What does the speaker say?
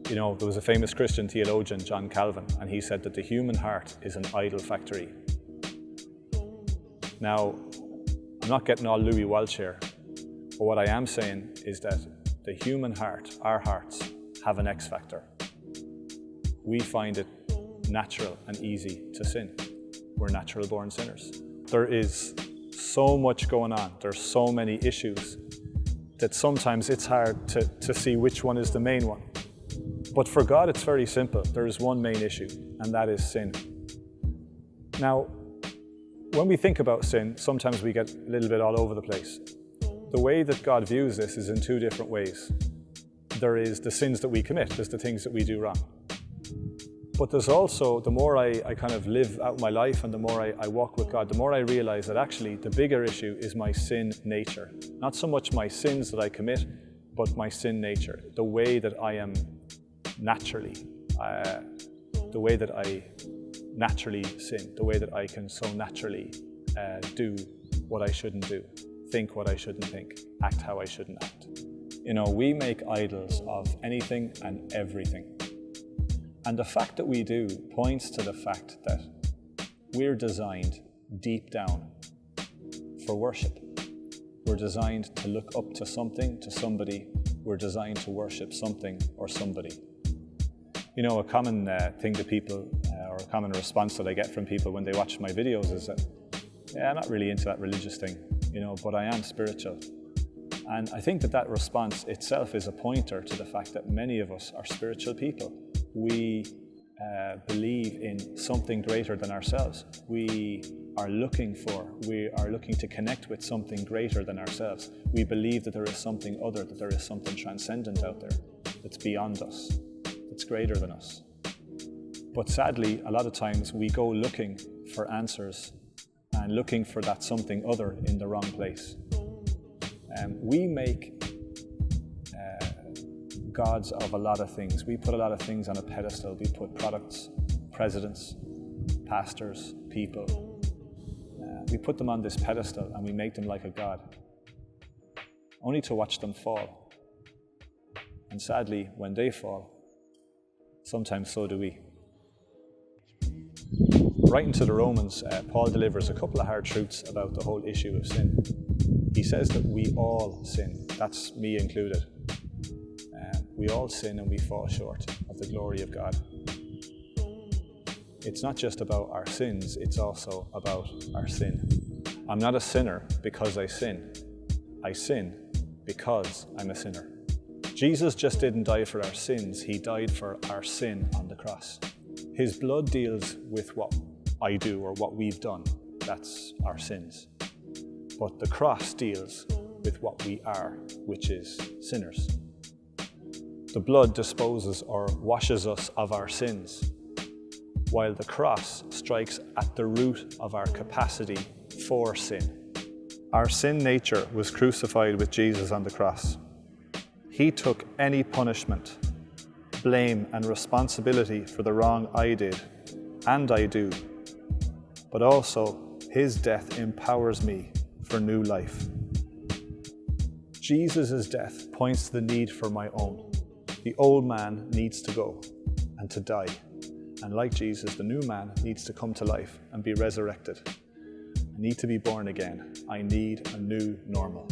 You know, there was a famous Christian theologian, John Calvin, and he said that the human heart is an idol factory. Now, I'm not getting all Louis Welch here, but what I am saying is that the human heart, our hearts, have an X factor. We find it natural and easy to sin. We're natural born sinners. There is so much going on, there's so many issues that sometimes it's hard to see which one is the main one. But for God, it's very simple. There is one main issue, and that is sin. Now, when we think about sin, sometimes we get a little bit all over the place. The way that God views this is in two different ways. There is the sins that we commit, there's the things that we do wrong. But there's also, the more I kind of live out my life and the more I walk with God, the more I realize that actually the bigger issue is my sin nature. Not so much my sins that I commit, but my sin nature. The way that I am naturally, the way that I naturally sin, the way that I can so naturally do what I shouldn't do, think what I shouldn't think, act how I shouldn't act. You know, we make idols of anything and everything. And the fact that we do points to the fact that we're designed deep down for worship. We're designed to look up to something, to somebody. We're designed to worship something or somebody. You know, a common thing that people, or a common response that I get from people when they watch my videos is that, yeah, I'm not really into that religious thing, you know, but I am spiritual. And I think that that response itself is a pointer to the fact that many of us are spiritual people. We believe in something greater than ourselves. We are looking to connect with something greater than ourselves. We believe that there is something other, that there is something transcendent out there that's beyond us, that's greater than us. But sadly, a lot of times we go looking for answers and looking for that something other in the wrong place. We make gods of a lot of things. We put a lot of things on a pedestal. We put products, presidents, pastors, people. We put them on this pedestal and we make them like a god, only to watch them fall. And sadly, when they fall, sometimes so do we. Writing to the Romans, Paul delivers a couple of hard truths about the whole issue of sin. He says that we all sin, that's me included. We all sin and we fall short of the glory of God. It's not just about our sins, it's also about our sin. I'm not a sinner because I sin. I sin because I'm a sinner. Jesus just didn't die for our sins, he died for our sin on the cross. His blood deals with what I do or what we've done, that's our sins. But the cross deals with what we are, which is sinners. The blood disposes or washes us of our sins, while the cross strikes at the root of our capacity for sin. Our sin nature was crucified with Jesus on the cross. He took any punishment, blame and responsibility for the wrong I did, and I do, but also his death empowers me for new life. Jesus' death points to the need for my own. The old man needs to go and to die. And like Jesus, the new man needs to come to life and be resurrected. I need to be born again. I need a new normal.